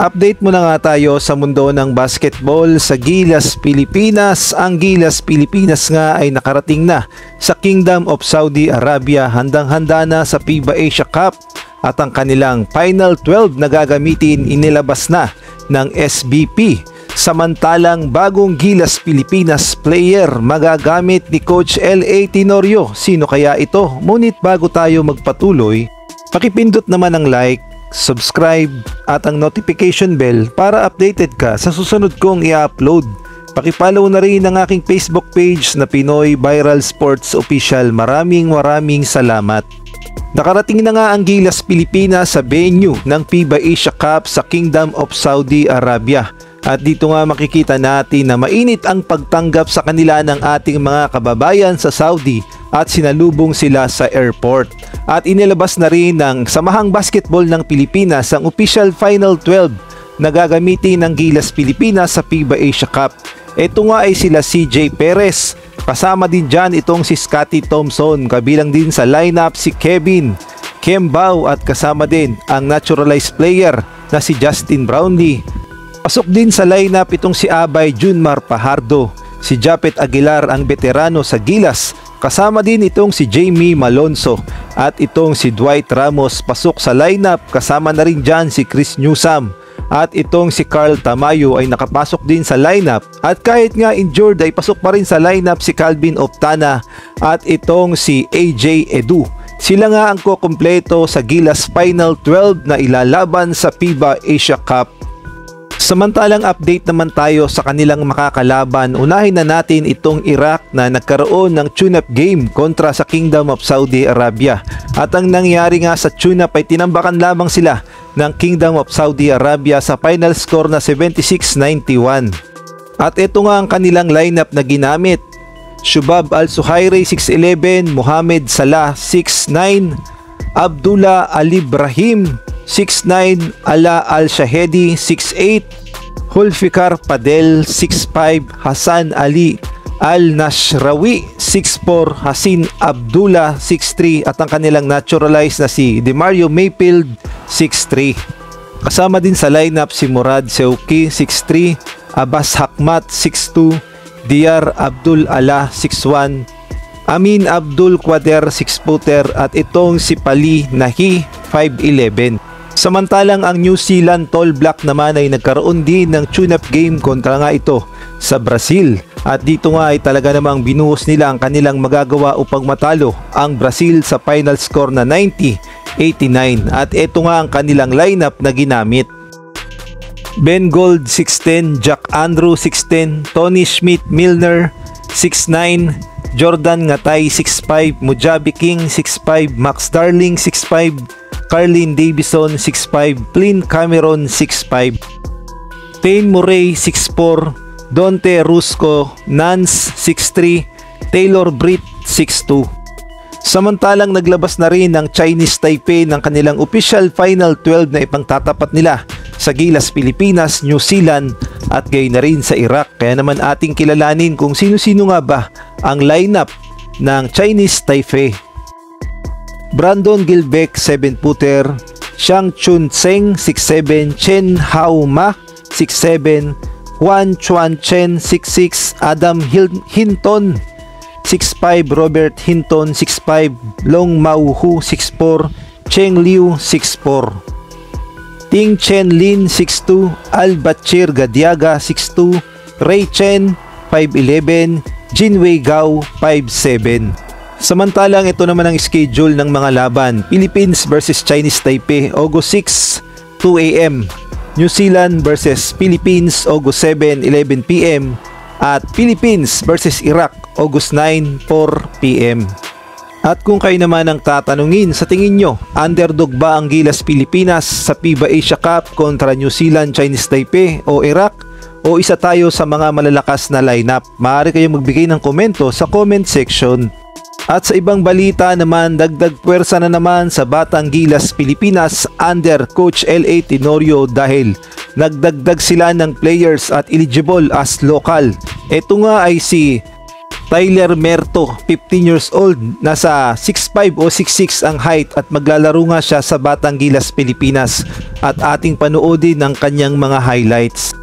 Update muna nga tayo sa mundo ng basketball sa Gilas Pilipinas. Ang Gilas Pilipinas nga ay nakarating na sa Kingdom of Saudi Arabia. Handang-handa na sa FIBA Asia Cup at ang kanilang Final 12 na gagamitin inilabas na ng SBP. Samantalang bagong Gilas Pilipinas player magagamit ni Coach L.A. Tenorio. Sino kaya ito? Ngunit bago tayo magpatuloy, pakipindot naman ang like, subscribe at ang notification bell para updated ka sa susunod kong i-upload. Pakipollow na rin ang aking Facebook page na Pinoy Viral Sports Official. Maraming salamat. Nakarating na nga ang Gilas Pilipinas sa venue ng FIBA Asia Cup sa Kingdom of Saudi Arabia. At dito nga makikita natin na mainit ang pagtanggap sa kanila ng ating mga kababayan sa Saudi at sinalubong sila sa airport. At inilabas na rin ng Samahang Basketball ng Pilipinas ang official Final 12 na gagamitin ng Gilas Pilipinas sa FIBA Asia Cup. Ito nga ay sila CJ Perez, kasama din dyan itong si Scotty Thompson, kabilang din sa lineup si Kevin Kembao at kasama din ang naturalized player na si Justin Brownlee. Pasok din sa lineup itong si Abay Junmar Pajardo, si Japet Aguilar ang veterano sa Gilas, kasama din itong si Jamie Malonzo at itong si Dwight Ramos pasok sa lineup, kasama na rin dyan si Chris Newsome at itong si Carl Tamayo ay nakapasok din sa lineup at kahit nga injured ay pasok pa rin sa lineup si Calvin Optana at itong si AJ Edu. Sila nga ang kukumpleto sa Gilas Final 12 na ilalaban sa FIBA Asia Cup. Samantalang update naman tayo sa kanilang makakalaban. Unahin na natin itong Iraq na nagkaroon ng tune-up game kontra sa Kingdom of Saudi Arabia. At ang nangyari nga sa tune-up ay tinambakan lamang sila ng Kingdom of Saudi Arabia sa final score na 76-91. At ito nga ang kanilang lineup na ginamit. Shubab Al-Suhairi 6'11", Mohamed Salah 6'9", Abdullah Ali Ibrahim 6'9", Ala Al-Shahedi 6'8", Hulfikar Padel 6'5", Hassan Ali Al-Nashrawi 6'4", Hasin Abdullah 6'3", at ang kanilang naturalized na si Demario Mayfield 6'3". Kasama din sa lineup si Murad Seuki 6'3", Abbas Hakmat 6'2", Diyar Abdul Allah 6'1", Amin Abdul Quader 6-footer at itong si Pali Nahi 5'11". Samantalang ang New Zealand Tall Black naman ay nagkaroon din ng tune-up game kontra nga ito sa Brazil. At dito nga ay talaga namang binuhos nila ang kanilang magagawa upang matalo ang Brazil sa final score na 90-89. At ito nga ang kanilang lineup na ginamit. Ben Gold 6'10", Jack Andrew 6'10", Tony Schmidt Milner 6'9", Jordan Ngatay 6'5", Mujabi King 6'5", Max Darling 6'5", Carlin Davison 6'5", Flynn Cameron 6'5", Tane Murray 6'4", Dante Rusco Nance 6'3", Taylor Britt 6'2". Samantalang naglabas na rin ng Chinese Taipei ng kanilang official Final 12 na ipangtatapat nila sa Gilas Pilipinas, New Zealand at gayon na rin sa Iraq. Kaya naman ating kilalanin kung sino-sino nga ba ang lineup ng Chinese Taipei. Brandon Gilbeck 7-footer, Xiang Chun Tseng 6'7", Chen Hao Ma 6'7", Juan Chuan Chen 6'6", Adam Hinton 6'5", Robert Hinton 6'5", Long Mao Hu 6'4", Cheng Liu 6'4", Ting Chen Lin 6'2", Al Bachir Gadiaga 6'2", Ray Chen 5'11", Jinwei Gao 5'7". Samantalang ito naman ang schedule ng mga laban. Philippines versus Chinese Taipei August 6, 2 AM. New Zealand versus Philippines August 7, 11 PM. At Philippines versus Iraq August 9, 4 PM. At kung kayo naman ang tatanungin, sa tingin nyo, underdog ba ang Gilas Pilipinas sa FIBA Asia Cup kontra New Zealand, Chinese Taipei o Iraq? O isa tayo sa mga malalakas na lineup? Maaari kayong magbigay ng komento sa comment section. At sa ibang balita naman, dagdag puwersa na naman sa Batang Gilas Pilipinas under Coach L.A. Tenorio dahil nagdagdag sila ng players at eligible as local. Ito nga ay si Tyler Merto, 15 years old, nasa 6'5 o 6'6 ang height at maglalaro nga siya sa Batang Gilas, Pilipinas at ating panoodin ang kanyang mga highlights.